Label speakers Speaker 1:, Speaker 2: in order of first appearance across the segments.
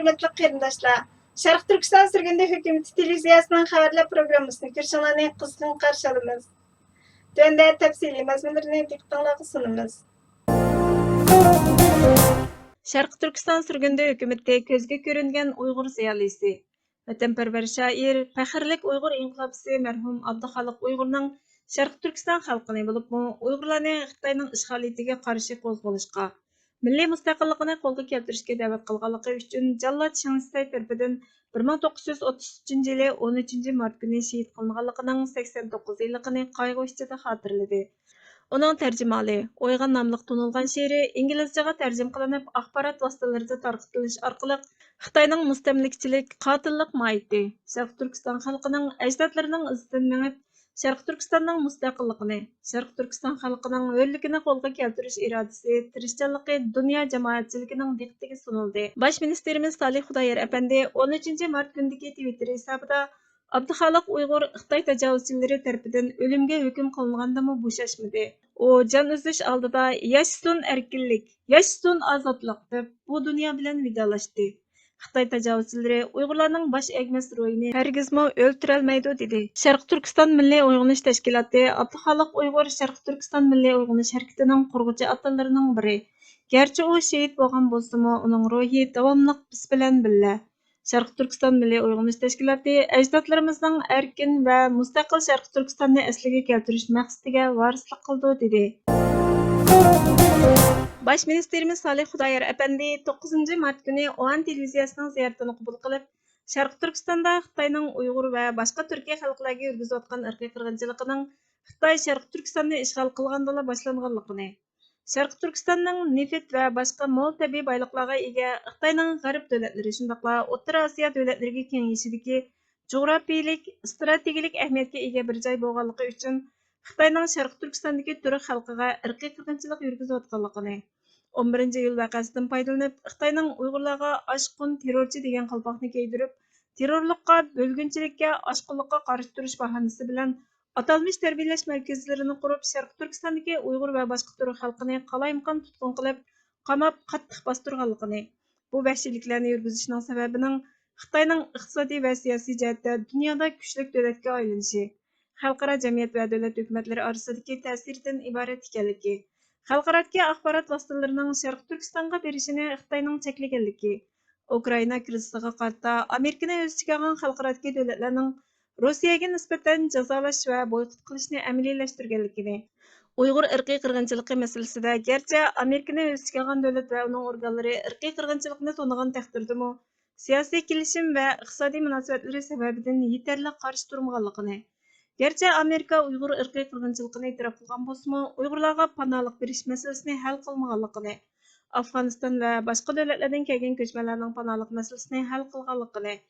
Speaker 1: hörmetli qarindoshlar. Sharq Turkiston sürgünde hükümeti televiziyasining xabarlar programmasini ko'rishinglarni qizg'in qarshi olamiz. Tunda tafsiliy mazmunlarini diqqatingizga sunamiz. Sharq Turkiston sürgünde hükümeti ko'zga ko'ringan Uyg'ur ziyolisi, vatanparvar shoir, faxrlik Uyg'ur inqilobchisi marhum Abduxoliq Uyg'urning Sharq Turkiston xalqini bo'lib, Uyg'urlarni Xitoyning ishg'oliyatiga qarshi qo'zg'olishga, milliy mustaqillikni qo'lga keltirishga da'vat qilganligi uchun Jallod Shinsay tarafidan 1933 yili 13 mart kuni shahid qilinganligining 89 yilligini qayg'u ichida xotirladi. Uning tarjimali O'yg'an nomli tunilgan she'ri inglizchaga tarjima qilinib, axborot vositalarida tarqatilish orqali Xitoyning mustamlikachilik, qotillik mohiyati, Sharq Turkiston xalqining ajdodlarining izidan mengib, Sharq Turkistonning mustaqilligini, Sharq Turkiston xalqining hurligini qo'lga keltirish irodasi, tirishchanligi dunyo jamoatchiligining diqqatiga sunildi. Bosh ministerimiz Salih Xudoyer apandi 13 mart kundagi Twitter hisobida Abduxoliq Uyg'ur Xitoy tajovuzchilari tarafidan o'limga hukm qilingandimi bo'shashmadi. U jon uzish oldida yashsun erkinlik, yashsun ozodlik deb bu dunyo bilan vidolashdi. Xitoy tajovuzchilari Uyg'urlarning bosh egmas ruhini hargizmo o'ltirolmaydi dedi. Sharq Turkiston Milliy Uyg'unish Tashkiloti Abduxoliq Uyg'ur Sharq Turkiston Milliy Uyg'unish harakatining qurg'uchi atalarining biri. Garchi u shahid bo'lgan bo'lsa-mu, uning ruhi davomli biz bilan birga. Sharq Turkiston Milliy Uyg'unish Tashkiloti ajdodlarimizning erkin va mustaqil Sharq Turkistonni asliga keltirish maqsadiga varislik qildi dedi. Bosh ministerimiz Salih Xudoyer apandi 9 mart kuni Oan televiziyasining ziyoratini qabul qilib, Sharq Turkistonda Xitoyning Uyg'ur va boshqa Turkiya xalqlariga yurgizayotgan irqiy qirg'inchiligining Xitoy Sharq Turkistonni ishg'ol qilgandala boshlanganligini, Sharq Turkistonning neft va boshqa mo'l tabiiy boyliqlarga ega Xitoyning g'arb davlatlari shundaqla O'rta Osiyo davlatlariga kengayishidagi jug'rafiyalik, strategik ahamiyatga ega bir joy bo'lganligi uchun Xitoyning Sharq Turkistondagi turk xalqiga irqiy qirg'inchilik yurgizayotganligini, 11-iyul vaqasidan foydalanib Xitoyning Uyg'urlarga oshqun terrorchi degan qalpoqni kiydirib, terrorlikqa, bo'lgunchilikka, oshqunlikqa qarshi turish bahonasi bilan atalmish tarbiyalash markazlarini qurib, Sharq Turkistondagi Uyg'ur va boshqa turk xalqini qalaymqon tutqun qilib, qamab qattiq bostirganligini, bu vahshiyliklarni yurgizishning sababining Xitoyning iqtisodiy va siyosiy jihatda dunyoda kuchli davlatga aylanishi, xalqaro jamiyat va davlat hukumatlari orasidagi ta'siridan iborat ekanligi, xalqarodagi axborot vositalarining Sharq Turkistonga berishini Xitoyning cheklaganligi, Ukraina krizisiga qarata Amerikani o'z ichiga olgan xalqarodagi davlatlarning Rossiyaga nisbatan jazolash va boykot qilishni amaliylashtirganligini, Uyg'ur irqiy qirg'inchiligi masalasida garchi Amerikani o'z ichiga olgan davlat va uning organlari irqiy qirg'inchilikni to'nigan taqdirdami, siyosiy kelishim va iqtisodiy munosabatlari sababidan yetarli qarshi turmaganligini, garchi Amerika Uyg'ur irqiy qirg'inchiligini e'tirof qilgan bo'lsa-mu, Uyg'urlarga panohlik berish masalasini hal qilmaganligini, Afg'oniston va boshqa davlatlardan kelgan ko'chmanlarning panohlik masalasini hal qilganligini,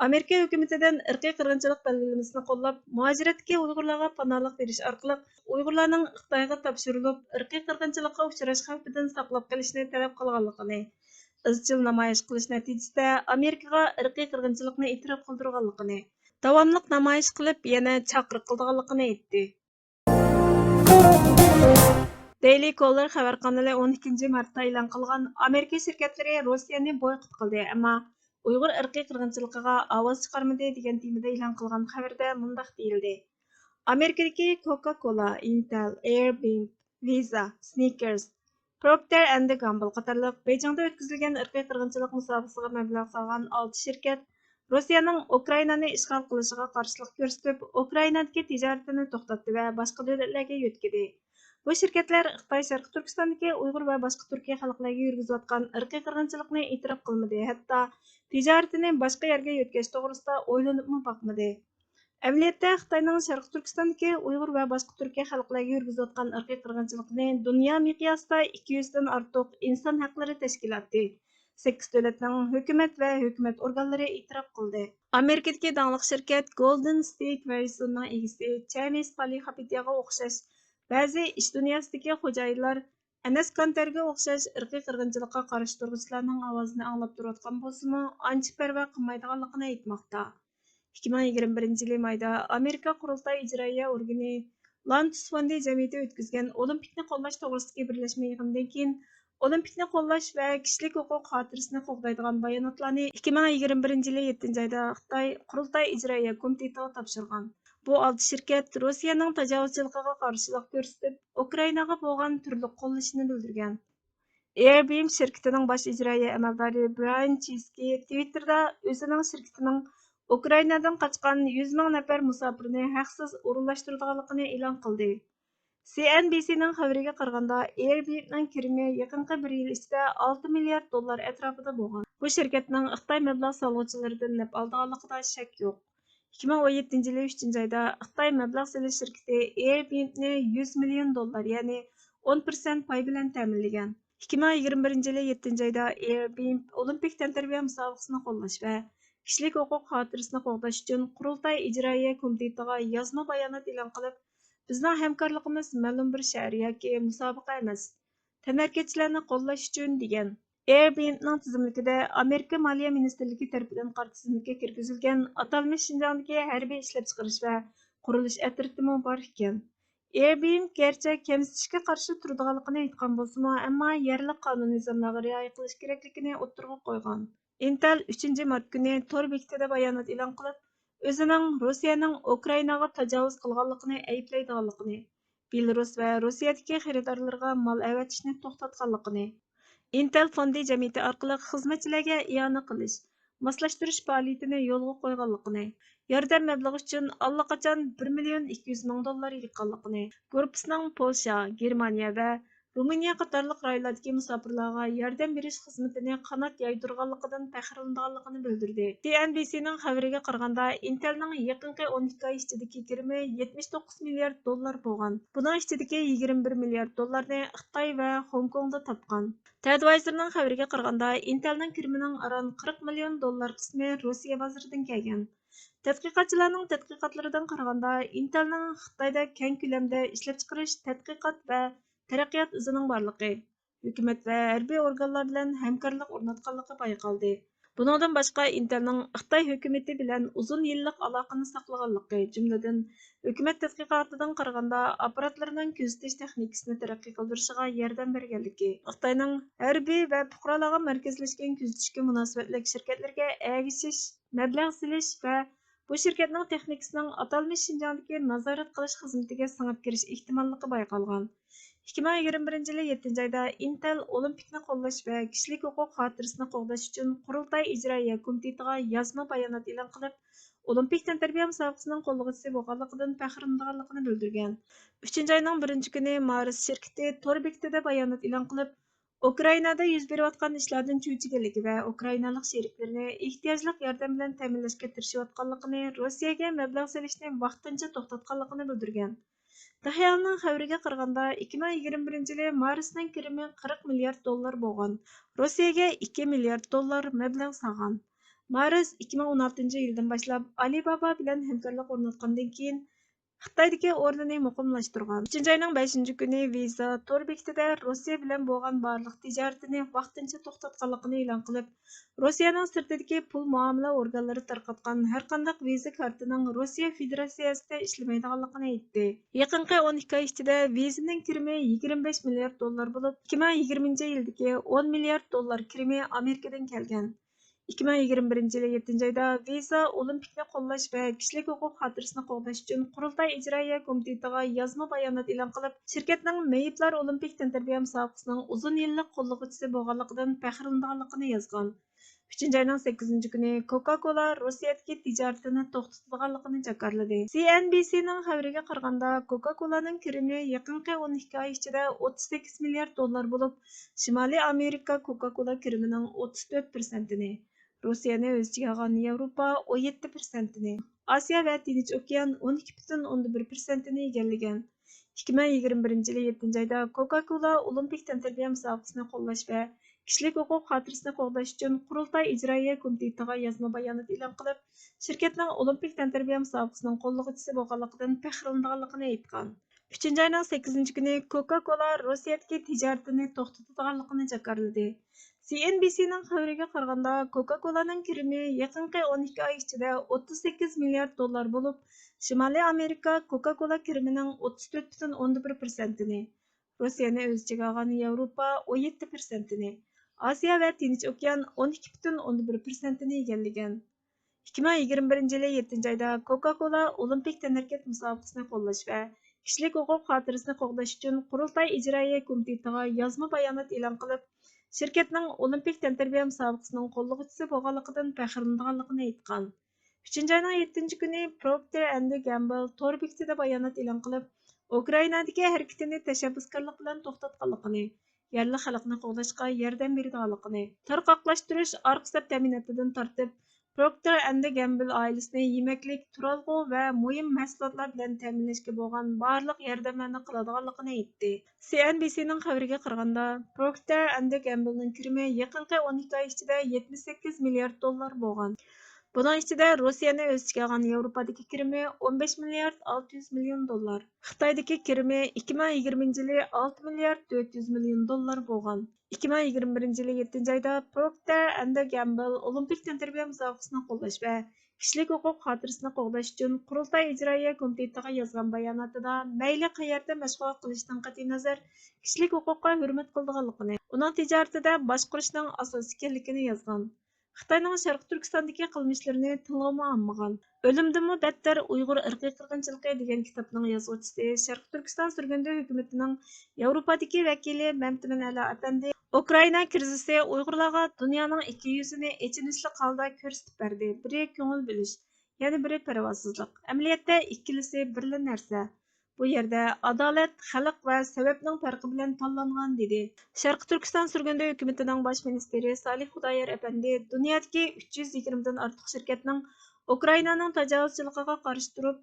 Speaker 1: Amerika hukumatidan irqiy qirg'inchilik belgilamasini qo'llab, muhojiratdagi Uyg'urlarga panohlik berish orqali Uyg'urlarning Xitoyga topshirilib, irqiy qirg'inchilikqa uchrash xavfidan saqlab qolishni talab qilganligini, izchil namoyish qilish natijasida Amerikaga irqiy qirg'inchilikni e'tirof qildirganligini, davomli namoyish qilib, yana chaqiriq qilganligini aytdi. Daily Caller xabar kanali 12 martda e'lon qilgan Amerika shirkatlari Rossiyani boykot qildi, ammo Uyg'ur irqiy qirg'inchiligiga ovoz chiqarmadi degan temada e'lon qilgan xabarda mundaq deyildi. Amerikadagi Coca-Cola, Intel, Airbnb, Visa, Snickers, Procter & Gamble qatorliq Beijingda o'tkazilgan irqiy qirg'inchilik musobaqasiga mablag' solgan 6 shirkat Rossiyaning Ukrainani ishg'ol qilishiga qarshilik ko'rsatib, Ukrainadagi tijoratini to'xtatdi va boshqa davlatlarga yo'tkadi. Bu shirkatlar Xitoy Sharq Turkistondagi Uyg'ur va boshqa Turkiya xalqlariga yurgizayotgan irqiy qirg'inchilikni e'tirof qilmadi, hatto tijoratini boshqa yerga yo'tkash to'g'risida o'ylanibmi boqmadi. Amaliyotda Xitoyning Sharq Turkistondagi Uyg'ur va boshqa Turkiya xalqlariga yurgizayotgan irqiy qirg'inchilikni dunyo miqyosida 200 dan ortiq inson haqlari tashkiloti, 8 davlatning hukumat va hukumat organlari e'tirof qildi. Amerikadagi danglik shirkat Golden State Warsonning egasi Chamis Palihapitiyaga o'xshash ba'zi ish dunyosidagi xo'jayinlar Anas Kantarga o'xshash irqiy qirg'inchilikqa qarshi turg'uvchilarning ovozini anglab turayotgan bo'lsa-mu, ancha parvo qilmaydiganligini aytmoqda. 2021 yil mayda Amerika qurultay ijroiya organi Lantus fondi jamiyati o'tkazgan Olimpikni qo'llash to'g'risidagi birlashma yig'inidan keyin Olimpikni qo'llash va kishilik huquq xotirasini qo'g'daydigan bayonotlarni 2021 yili 7 oyda Xitoy Qurultay ijroiya komitetiga topshirgan. Bu olti shirkat Rossiyaning tajovuzchiligiga qarshilik ko'rsatib, Ukrainaga bo'lgan turli qo'llashini bildirgan. Airbnb şirketining bosh ijroiya amaldori Brian Chesky Twitterda o'zining shirkatining Ukrainadan qochgan 100 ming nafar musofirni haqsiz o'rinlashtirganligini e'lon qildi. CNBC'ning xabariga qaraganda, Airbnb'ning kirimi yaqinqi bir yil ichida 6 milliard dollar atrofida bo'lgan. Bu shirkatning Xitoy mablag' solg'uvchilaridan naf olganligida shak yo'q. 2017 yili 3 oyda Xitoy mablag' solish shirkati Airbnb'ni 100 million dollar, ya'ni 10% pay bilan ta'minlagan. 2021 yili 7 oyda Airbnb Olimpik tantaribiya musobaqasini qo'llash va kishilik huquq xotirasini qo'g'dash uchun Qurultay ijroiya komitetiga yozma bayonot e'lon qilib, bizning hamkorligimiz ma'lum bir shahar yoki musobaqa emas, tanarkachilarni qo'llash uchun degan. Airbnb'ning tizimlikida Amerika Moliya Ministrligi tomonidan qora tizimlikka kirgizilgan atalmish Shinjongdagi harbiy ishlab chiqarish va qurilish atriti bor ekan. Airbnb gerçi kamsitishga qarshi turadiganligini aytgan bo'lsa-mu, ammo yerlik qonun nizomlarga rioya qilish kerakligini o'ttirg'a qo'ygan. Intel 3 mart kuni tor bekitida bayonot e'lon qilib, o'zining Rossiyaning Ukrainaga tajovuz qilganligini ayblaydiganligini, Belarus va Rossiyadagi xaridorlarga mol avatishni to'xtatganligini, Intel fondi jamiyati orqali xizmatchilarga iona qilish, moslashtirish faoliyatini yo'lga qo'yganligini, yordam mablag'i uchun allaqachon 1 million 200 ming dollar yig'ganligini, Korpusning Polsha, Germaniya va Ruminiya qatorliq rayonlardagi musofirlarga yordam berish xizmatini qanot yaydirganligidan faxrlanganligini bildirdi. CNBC'ning xabariga qaraganda, Intelning yaqinqi 12 oy ichidagi kirimi 79 milliard dollar bo'lgan. Buning ichidagi 21 milliard dollarni Xitoy va Hong Kongda topgan. Tadvisorning xabariga qaraganda, Intelning kirimining aran 40 million dollar qismi Rossiya bozoridan kelgan. Tadqiqotchilarning tadqiqotlaridan qaraganda, Intelning Xitoyda keng ko'lamda ishlab chiqarish, tadqiqot va taraqqiyot izining borligi, hukumat va harbiy organlar bilan hamkorlik o'rnatganligi bayqaldi. Buningdan boshqa Intelning Xitoy hukumati bilan uzun yillik aloqani saqlaganligi, jumladan hukumat tadqiqotidan qaraganda apparatlarning kuzatish texnikasini taraqqiy qildirishiga yordam berganligi, Xitoyning harbiy va fuqarolarga markazlashgan kuzatishga munosabatlik shirkatlarga ergashish, mablag' silish va bu shirkatning texnikasining atalmish Shinjongdagi nazorat qilish xizmatiga singib kirish ehtimolligi bayqalgan. 2021 yili 7 oyda Intel Olimpikni qo'llash va kishilik huquq xotirasini qo'g'dash uchun Qurultay ijroiya komitetiga yozma bayonot e'lon qilib, Olimpik tantaribiya musobaqasining qo'llovchisi bo'lganligidan faxrlanganligini bildirgan. 3 oyning 1 kuni Mars shirkati tor bekitida bayonot e'lon qilib, Ukrainada yuz berayotgan ishlardan cho'chiganligi va ukrainalik sheriklarini ehtiyojli yordam bilan ta'minlashga tirishayotganligini, Rossiyaga mablag' solishni vaqtincha to'xtatganligini bildirgan. Dahyoning xabariga qaraganda, 2021 yili Marsning kirimi 40 milliard dollar bo'lgan. Rossiyaga 2 milliard dollar mablag' solgan. Mars 2016 yildan boshlab Alibaba bilan hamkorlik o'rnatgandan keyin Xitoydagi o'rnini muqimlashtirgan. 3 oyning 5 kuni Visa tor bekitida Rossiya bilan bo'lgan barliq tijoratini vaqtincha to'xtatganligini e'lon qilib, Rossiyaning sirtidagi pul muomala organlari tarqatgan har qanday Visa kartining Rossiya Federatsiyasida ishlamaydiganligini aytdi. Yaqinqi 12 oy ichida Visaning kirimi 25 milliard dollar bo'lib, 2020 yildagi 10 milliard dollar kirimi Amerikadan kelgan. 2021 yili 7 oyda Visa Olimpikni qo'llash va kishilik huquq xotirasini qo'g'dash uchun Qurultay ijroiya komitetiga yozma bayonot e'lon qilib, shirkatning Mayiblar Olimpik tantaribiya musobaqasining uzun yillik qo'llovchisi bo'lganligidan faxrlanganligini yozgan. 3 oyning 8 kuni Coca-Cola Rossiyadagi tijoratini to'xtatganligini jakarladi. CNBC'ning xabariga qaraganda, Coca-Cola'ning kirimi yaqinqi 12 oy ichida 38 milliard dollar bo'lib, Shimoliy Amerika Coca-Cola kirimining 34%ni, Rossiyani o'z ichiga olgan Yevropa 17%ni, Osiyo va Tinch okean 12,1%ni egallagan. 2021 yili 7 oyda Coca-Cola Olimpik tantaribiya musobaqasini qo'llash va kishilik huquq xotirasini qo'g'dash uchun Qurultay ijroiya komitetiga yozma bayonot e'lon qilib, shirkatning Olimpik tantaribiya musobaqasining qo'llovchisi bo'lganligidan faxrlanganligini aytgan. 3 oyning 8 kuni Coca-Cola Rossiyadagi tijoratini to'xtatganligini jakarladi. CNBC'ning xabariga qaraganda, Coca-Cola'ning kirimi yaqinqi 12 oy ichida 38 milliard dollar bo'lib, Shimoliy Amerika Coca-Cola kirimining 34,1%ni, Rossiyani o'z ichiga olgan Yevropa 17%ni, Osiyo va Tinch okean 12,1%ni egallagan. 2021 yılı 7. ayda Coca-Cola Olimpik tənərkət müsabaqasını qo'llash va kishilik huquq xotirasini qo'g'dash uchun Qurultay ijroiya komitetiga yozma bayonot e'lon qilib, shirkatning Olimpik tantarbiya musobaqasining qo'llovchisi bo'lganligidan faxrlanganligini aytgan. 3. ayning 7. kuni Procter & Gamble tor bekitida bayonot e'lon qilib, Ukrainadagi harakatini tashabbuskorlik bilan to'xtatganligini, yerli xalqni qo'g'dashga yordam beradiganligini, tarqoqlashtirish orqa saf ta'minotidan tortib Procter & Gamble ailəsini yeməklik, turalğu və mühim məhsulotlar bilan təminləşə bo'lgan barlıq yardımlarni qiladiganligini aytdi. CNBC'nin xəbəriga qaraganda, Procter & Gamble'ning kirimi yaqinqi 12 oy ichida 78 milliard dollar bo'lgan. Bunun ichida Rossiyani o'z ichiga olgan Yevropadagi kirimi 15 milliard 600 million dollar. Xitoydagi kirimi 2020 yili 6 milliard 400 million dollar bo'lgan. 2021 yılı 7. ayda Procter & Gamble Olimpik tantarbiya musobaqasini qo'llash va kishilik huquq xotirasini qo'g'dash uchun Qurultay ijroiya komitetiga yozgan bayonotida mayli qayerda mashg'ulot qilishdan qat'iy nazar kishilik huquqqa hurmat qiladiganligini, uning tijoratida boshqarishning asosi ekanligini yozgan. Xitoyning Sharq Turkistondagi qilmishlarini tilg'ama olmagan. O'limdimi battar Uyg'ur irqiy qirg'inchiligi degan kitobning yozuvchisi, Sharq Turkiston surgundi hukumatining Yevropadagi vakili Mamtimin Ali Apandi Ukraina krizisi Uyg'urlarga dunyoning ikki yuzini echinishli holda ko'rsatib berdi. Biri ko'ngil bilish, yana biri parvosizlik. Amaliyotda ikkilisi birla narsa. Bu yerda adolat, xalq va sababning farqi bilan tanlangan dedi. Sharq Turkiston surgundi hukumatining bosh ministri Salih Xudoyor apandi dunyodagi 320 dan ortiq shirkatning Ukrainaning tajovuzchiligiga qarshi turib,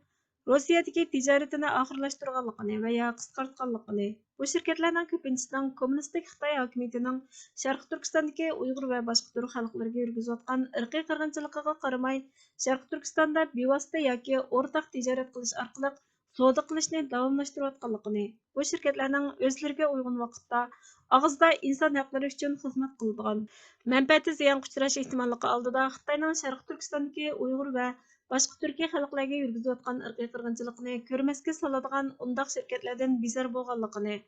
Speaker 1: Rossiyadagi tijoratini oxirlashtirganligini va ya qisqartganligini, bu shirkatlarning ko'pinchasining kommunistik Xitoy hokimiyatining Sharq Turkistondagi Uyg'ur va boshqa turk xalqlariga yurgizayotgan irqiy qirg'inchiligiga qaramay, Sharq Turkistonda bevosita yoki o'rtaq tijorat qilish orqali savdo qilishni davomlashtirayotganligini, bu shirkatlarning o'zlariga uyg'un vaqtda og'izda inson haqlari uchun xizmat qiladigan, manfaati ziyonga uchrash ehtimolligi oldida Xitoyning Sharq Turkistondagi Uyg'ur va boshqa turkiy xalqlarga yurgizayotgan irqiy qirg'inchilikni ko'rmasga soladigan undaq shirkatlardan bezor bo'lganligini,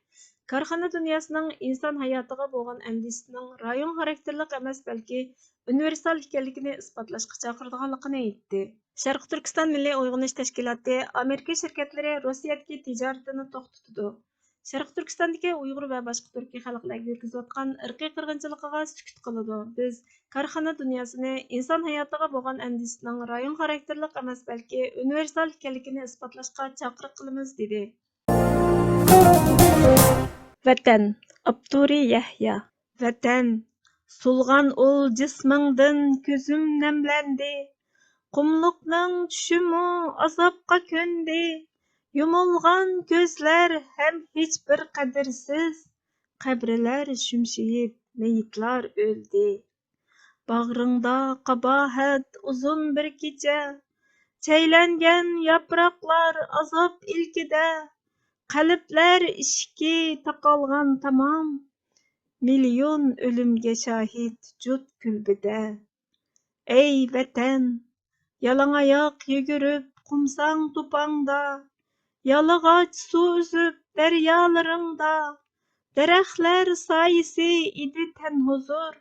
Speaker 1: korxona dunyosining inson hayotiga bo'lgan andishining rayon xarakterlik emas, balki universal ekanligini isbotlashga chaqiradiganligini aytdi. Sharq Turkiston Milliy Uyg'unish Tashkiloti Amerika shirkatlari Rossiyadagi tijoratini to'xtatadi. Sharq Turkistondagi Uyg'ur va boshqa turkiy xalqlarga yurgizayotgan irqiy qirg'inchiligiga sukut qiladi. Biz korxona dunyosini inson hayotiga bo'lgan andishining rayon xarakterlik emas, balki universal ekanligini isbotlashga chaqiriq qilamiz dedi. Vatan, Abduri Yahya. Vatan, so'lg'an ul jismingdan ko'zim namlandi. Qumluqning tushimi azobga ko'ndi. Yumulgan ko'zlar ham hech bir qadrsiz. Qabrlar shumshayib, meyitlar o'ldi. Bag'ringda qabohat uzun bir kecha. Chaylangan yaproqlar azob ilkida. Qalblar ishki taqalgan tamam. Milyon o'limga shohid jud kulbida. Ey vatan, yalangoyoq yugurib qumsang to'pangda, yalag'och suv uzib daryolaringda, daraxtlar soyisi edi tan huzur,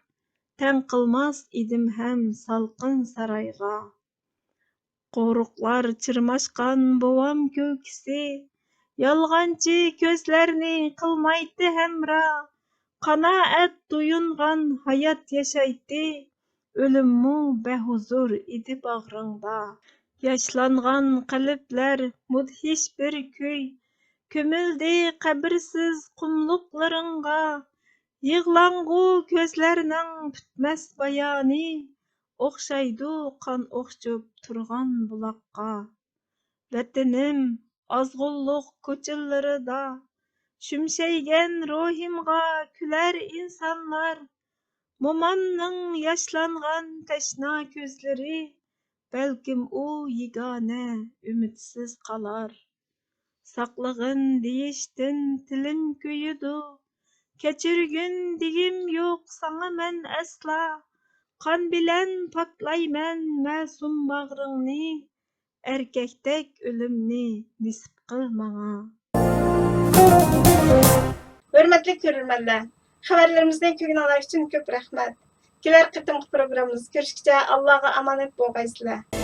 Speaker 1: tan qilmas edim ham salqin saroyga. Qo'riqlar chirmashgan bovam ko'kisi, yolg'onchi ko'zlarni qilmaydi hamra, qanoat to'yingan hayot yashaydi. Ölümmu behuzur idi bağrında. Yaşlangan qalblar mudhiş bir köy. Kömüldi qabrsiz qumluqlarınga. Yığlanğu közlərinin bitməz bayani. Oxşaydı qan oxşub turgan bulaqqa. Vatanim azğulluq ko'chalarida. Shumshaygan ruhimga kular insanlar. Momamning yaşlangan tashna ko'zlari, balkim u yegona umidsiz qolar. Saqlag'in deyishdan tilim kuyidi, kechirgin deyim yo'q sana men asla. Qon bilan poklayman ma'sum bag'ringni, erkakdek o'limni nisb qil manga. Hörmətli görürmənlər, xəbərlərimizni köngün alaq üçün köp rəhmət. Kelər qitimki programımız görüşkücə Allah'a amanet bolğaysızlar.